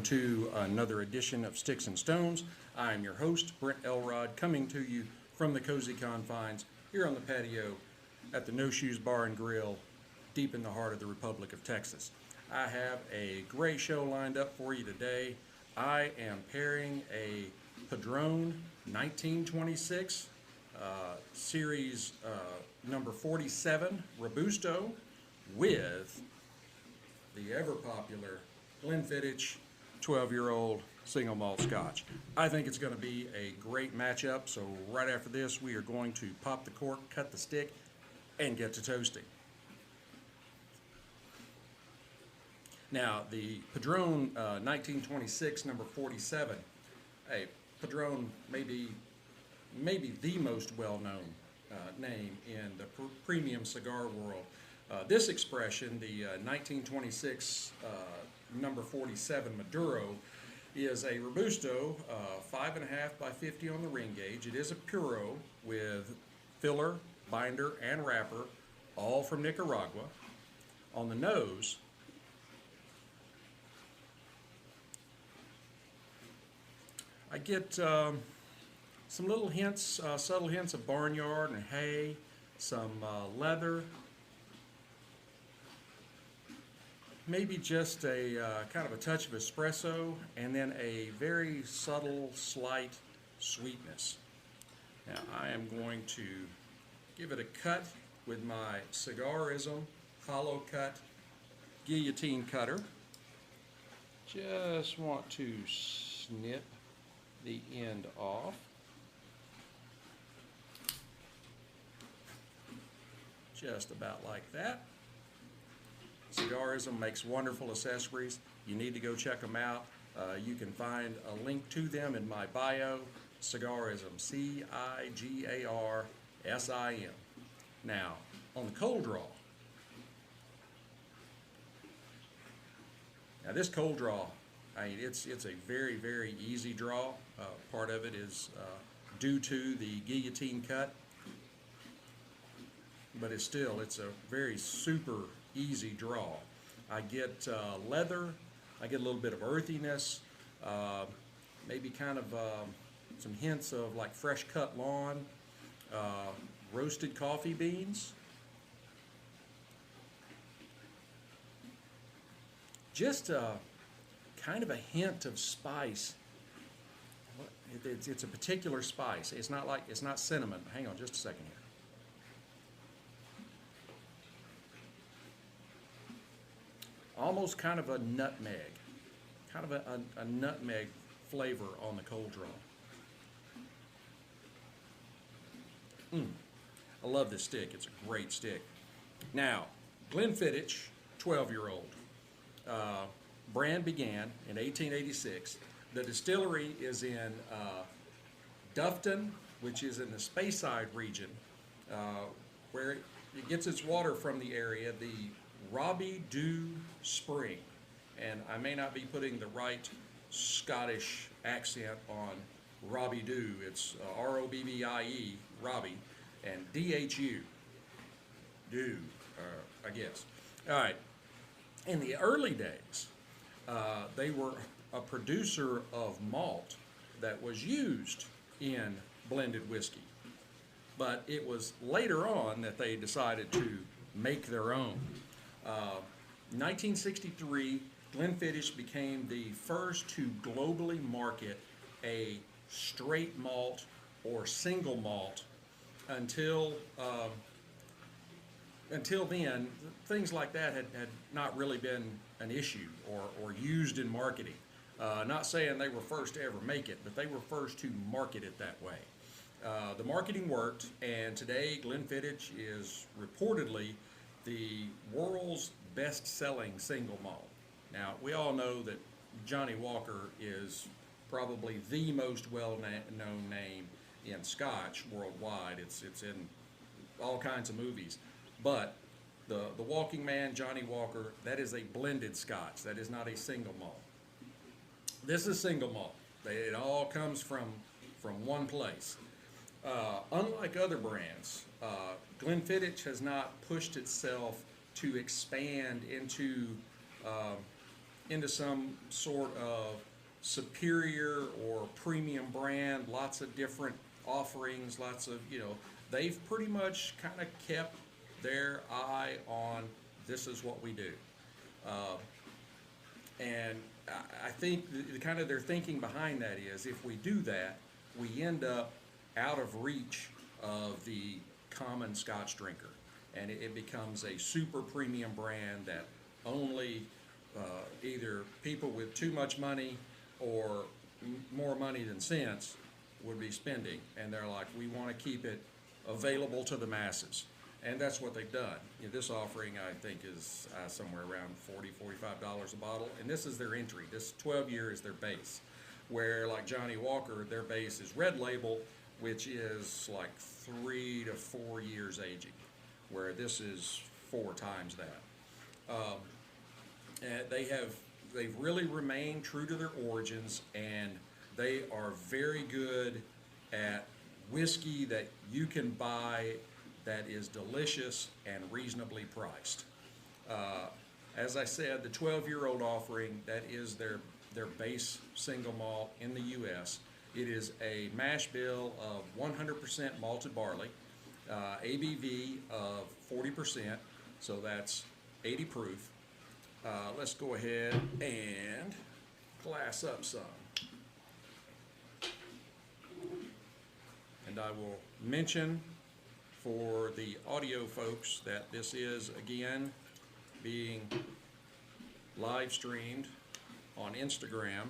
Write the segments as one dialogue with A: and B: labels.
A: to another edition of Sticks and Stones. I am your host, Brent Elrod, coming to you from the cozy confines here on the patio at the No Shoes Bar and Grill, deep in the heart of the Republic of Texas. I have a great show lined up for you today. I am pairing a Padron 1926 series number 47 Robusto with the ever popular Glenfiddich 12-year-old single malt scotch. I think it's going to be a great matchup, so right after this we are going to pop the cork, cut the stick, and get to toasting. Now, the Padron 1926 number 47, hey, Padron may be the most well-known name in the premium cigar world. This expression, the 1926 number 47 Maduro, is a Robusto, 5.5 by 50 on the ring gauge. It is a Puro with filler, binder, and wrapper, all from Nicaragua. On the nose, I get some little hints, subtle hints of barnyard and hay, some leather, maybe just a kind of a touch of espresso, and then a very subtle, slight sweetness. Now I am going to give it a cut with my Cigarism hollow cut guillotine cutter. Just want to snip the end off. Just about like that. Cigarism makes wonderful accessories. You need to go check them out. You can find a link to them in my bio. Cigarism, Cigarsim. Now, on the cold draw. Now this cold draw, it's a very, very easy draw. Part of it is due to the guillotine cut, but it's a very super easy draw. I get leather, I get a little bit of earthiness, maybe kind of some hints of like fresh cut lawn, roasted coffee beans, just kind of a hint of spice. It's a particular spice. It's not cinnamon. Hang on just a second here. Almost kind of a nutmeg, kind of a nutmeg flavor on the cold draw. I love this stick. It's a great stick. Now, Glenfiddich, 12-year-old. Brand began in 1886. The distillery is in Dufton, which is in the Speyside region, where it gets its water from the area, the Robbie Dew Spring. And I may not be putting the right Scottish accent on Robbie Dew. It's R-O-B-B-I-E, Robbie, and D-H-U, Dew, I guess. All right. In the early days, they were a producer of malt that was used in blended whiskey. But it was later on that they decided to make their own. 1963, Glenfiddich became the first to globally market a straight malt or single malt. Until then, things like that had not really been an issue or used in marketing. Not saying they were first to ever make it, but they were first to market it that way. The marketing worked, and today Glenfiddich is reportedly the world's best-selling single malt. Now, we all know that Johnny Walker is probably the most well-known name in Scotch worldwide. It's in all kinds of movies. But the Walking Man, Johnny Walker, that is a blended Scotch. That is not a single malt. This is single malt. It all comes from one place. Unlike other brands, Glenfiddich has not pushed itself to expand into into some sort of superior or premium brand, lots of different offerings, lots of, they've pretty much kind of kept their eye on this is what we do. And I think the kind of their thinking behind that is if we do that, we end up out of reach of the common Scotch drinker. And it becomes a super premium brand that only either people with too much money or more money than sense would be spending. And they're like, we want to keep it available to the masses. And that's what they've done. This offering, I think, is somewhere around $40, $45 a bottle. And this is their entry. This 12 year is their base. Where, like Johnny Walker, their base is red label, which is like 3 to 4 years aging. Where this is 4 times that. And they've really remained true to their origins, and they are very good at whiskey that you can buy that is delicious and reasonably priced. As I said, the 12-year-old offering, that is their base single malt in the U.S. It is a mash bill of 100% malted barley, ABV of 40%, so that's 80 proof. Let's go ahead and glass up some. And I will mention for the audio folks that this is, again, being live streamed on Instagram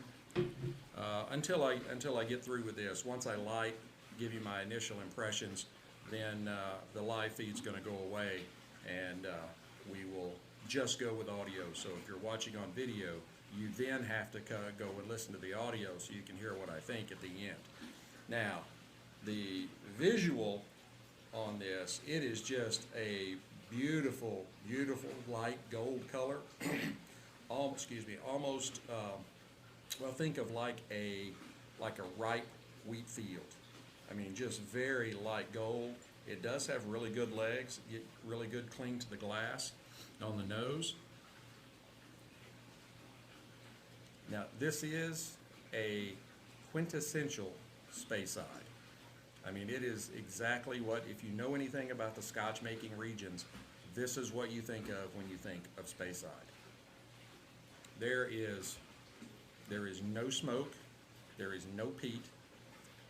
A: until I get through with this. Once I give you my initial impressions, then the live feed's going to go away, and we will just go with audio. So if you're watching on video, you then have to go and listen to the audio so you can hear what I think at the end. Now, the visual on this, it is just a beautiful, beautiful light gold color. Almost, well, think of like a ripe wheat field. I mean, just very light gold. It does have really good legs, get really good cling to the glass on the nose. Now, this is a quintessential Speyside. I mean, it is exactly what, if you know anything about the Scotch making regions, this is what you think of when you think of Speyside. There is no smoke, there is no peat,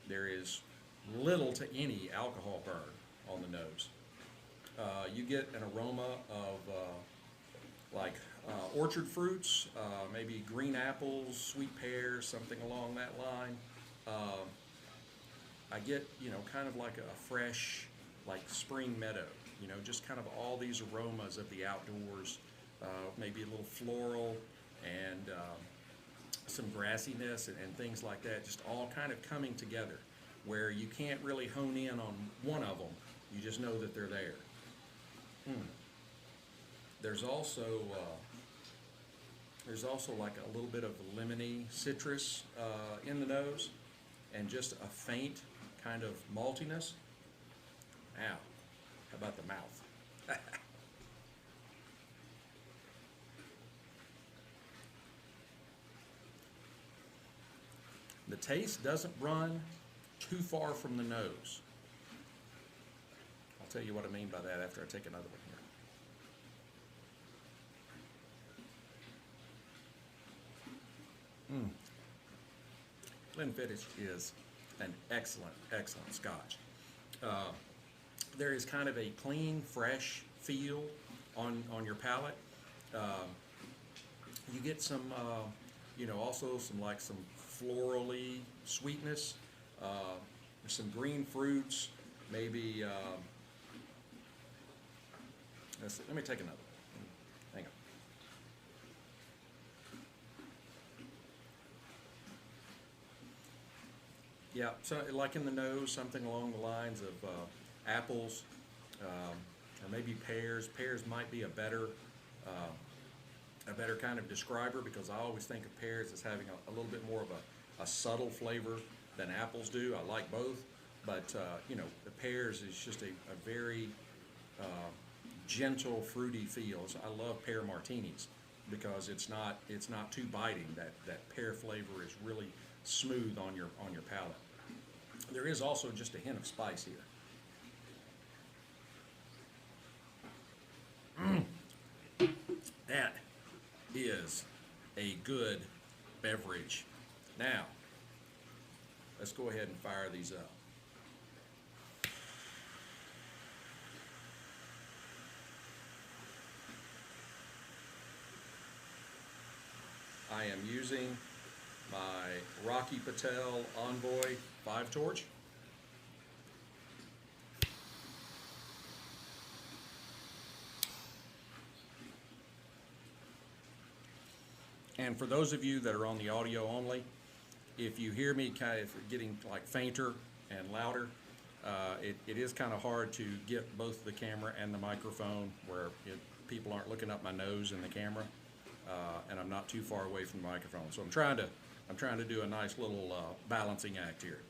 A: there is little to any alcohol burn on the nose. You get an aroma of orchard fruits, maybe green apples, sweet pears, something along that line. I get, kind of like a fresh, like spring meadow, just kind of all these aromas of the outdoors, maybe a little floral and some grassiness and things like that, just all kind of coming together where you can't really hone in on one of them, you just know that they're there. There's also like a little bit of lemony citrus in the nose, and just a faint kind of maltiness. Now, how about the mouth? The taste doesn't run too far from the nose. I'll tell you what I mean by that after I take another one here. Glenfiddich is an excellent, excellent Scotch. There is kind of a clean, fresh feel on your palate. You get some, also some florally sweetness. Some green fruits, maybe. Let me take another. Hang on. Yeah, so like in the nose, something along the lines of apples, or maybe pears. Pears might be a better kind of describer, because I always think of pears as having a little bit more of a subtle flavor than apples do. I like both, but the pears is just a very gentle, fruity feel. So I love pear martinis. because it's not too biting. That pear flavor is really smooth on your palate. There is also just a hint of spice here. That is a good beverage. Now, let's go ahead and fire these up. I am using my Rocky Patel Envoy 5 torch. And for those of you that are on the audio only, if you hear me kind of getting like fainter and louder, it is kind of hard to get both the camera and the microphone where people aren't looking up my nose in the camera, and I'm not too far away from the microphone. So I'm trying to do a nice little balancing act here.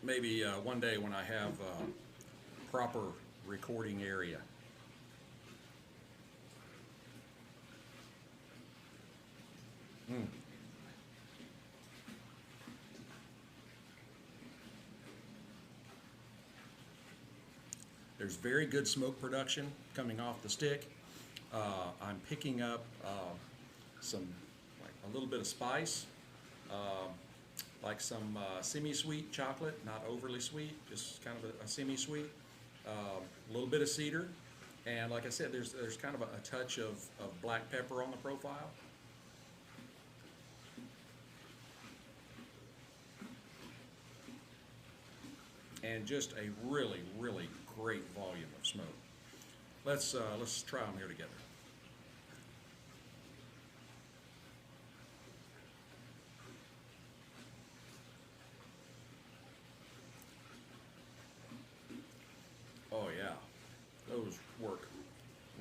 A: Maybe one day when I have a proper recording area. There's very good smoke production coming off the stick. I'm picking up some, like a little bit of spice, like some semi-sweet chocolate, not overly sweet, just kind of a semi-sweet. A little bit of cedar, and like I said, there's kind of a touch of black pepper on the profile. And just a really, really great volume of smoke. Let's try them here together. Oh yeah, those work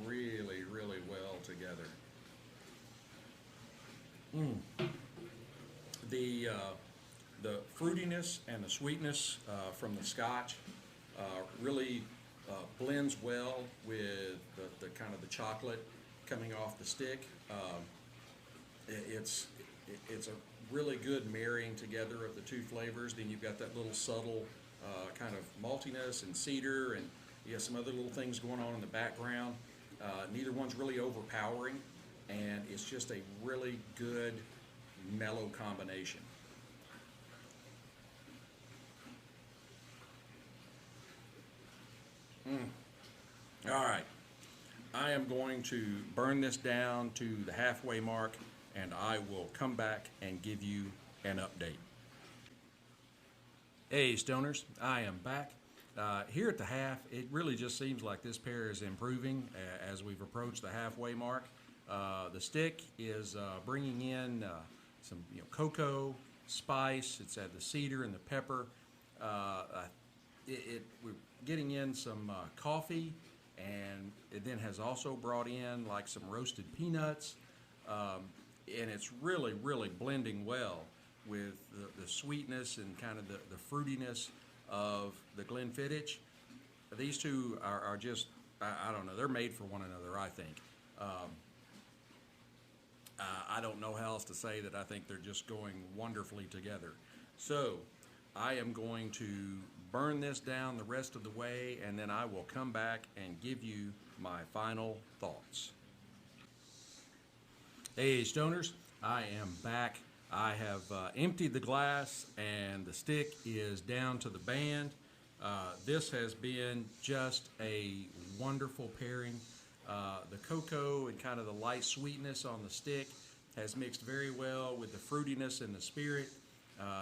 A: really, really well together. The fruitiness and the sweetness from the Scotch really blends well with the kind of the chocolate coming off the stick. It's a really good marrying together of the two flavors. Then you've got that little subtle kind of maltiness and cedar, and you have some other little things going on in the background. Neither one's really overpowering, and it's just a really good mellow combination. All right, I am going to burn this down to the halfway mark, and I will come back and give you an update. Hey Stoners, I am back. Here at the half, it really just seems like this pear is improving as we've approached the halfway mark. The stick is bringing in some cocoa, spice. It's had the cedar and the pepper. We're getting in some coffee, and it then has also brought in like some roasted peanuts, and it's really, really blending well with the sweetness and kind of the fruitiness of the Glenfiddich. These two are just, I don't know, they're made for one another, I think. I don't know how else to say that. I think they're just going wonderfully together. So I am going to burn this down the rest of the way, and then I will come back and give you my final thoughts. Hey Stoners, I am back. I have emptied the glass, and the stick is down to the band. This has been just a wonderful pairing. The cocoa and kind of the light sweetness on the stick has mixed very well with the fruitiness and the spirit.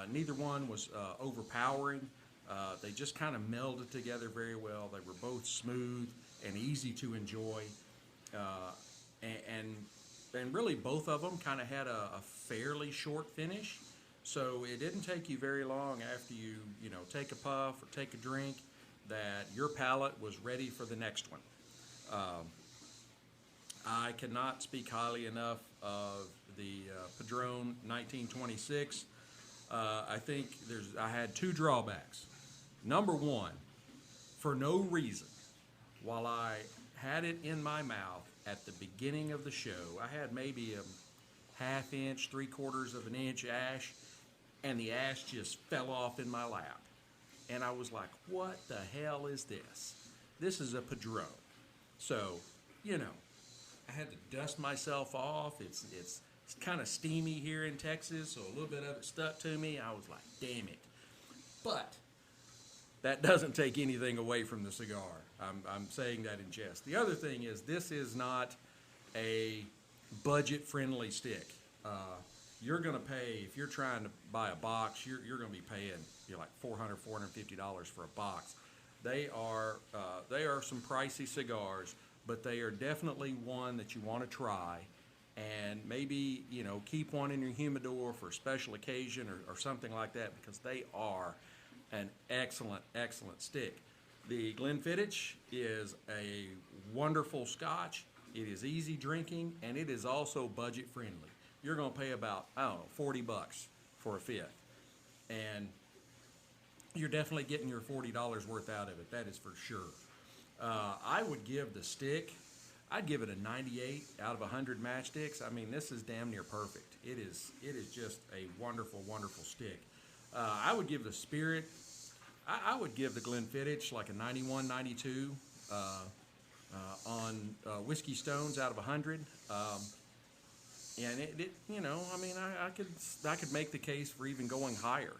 A: Neither one was overpowering. They just kind of melded together very well. They were both smooth and easy to enjoy. And really both of them kind of had a fairly short finish. So it didn't take you very long after you take a puff or take a drink that your palate was ready for the next one. I cannot speak highly enough of the Padron 1926. I think I had two drawbacks. Number one, for no reason, while I had it in my mouth at the beginning of the show. I had maybe a half inch, 3/4 of an inch ash, and the ash just fell off in my lap. And I was like, what the hell is this? This is a Padron. So, you know, I had to dust myself off. It's kind of steamy here in Texas, so a little bit of it stuck to me. I was like, damn it. But that doesn't take anything away from the cigar. I'm saying that in jest. The other thing is, this is not a budget-friendly stick. You're going to pay, if you're trying to buy a box, you're going to be paying like $400, $450 for a box. They are some pricey cigars, but they are definitely one that you want to try, and maybe, you know, keep one in your humidor for a special occasion or something like that, because they are an excellent, excellent stick. The Glenfiddich is a wonderful scotch. It is easy drinking, and it is also budget friendly. You're going to pay about, I don't know, $40 for a fifth. And you're definitely getting your $40 worth out of it. That is for sure. I would give the stick, I'd give it a 98 out of 100 matchsticks. I mean, this is damn near perfect. It is just a wonderful, wonderful stick. I would give the Spirit, I would give the Glenfiddich like a 91, 92 on Whiskey Stones out of 100. And it you know, I mean, I could make the case for even going higher.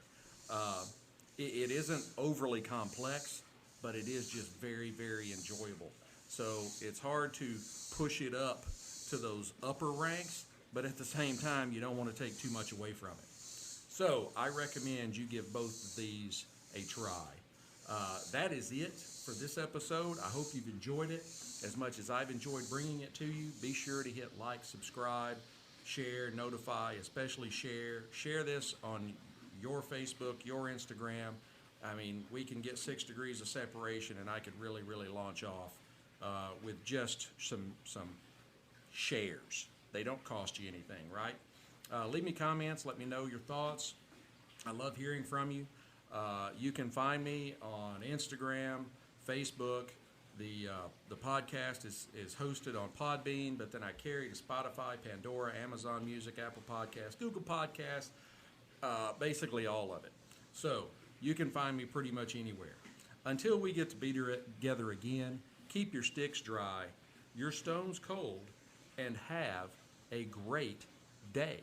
A: It isn't overly complex, but it is just very, very enjoyable. So it's hard to push it up to those upper ranks, but at the same time, you don't want to take too much away from it. So I recommend you give both of these a try. That is it for this episode. I hope you've enjoyed it as much as I've enjoyed bringing it to you. Be sure to hit like, subscribe, share, notify, especially share. Share this on your Facebook, your Instagram. I mean, we can get 6 degrees of separation, and I could really, really launch off with just some shares. They don't cost you anything, right? Leave me comments. Let me know your thoughts. I love hearing from you. You can find me on Instagram, Facebook. The podcast is hosted on Podbean, but then I carry to Spotify, Pandora, Amazon Music, Apple Podcasts, Google Podcasts, basically all of it. So you can find me pretty much anywhere. Until we get to be together again, keep your sticks dry, your stones cold, and have a great day.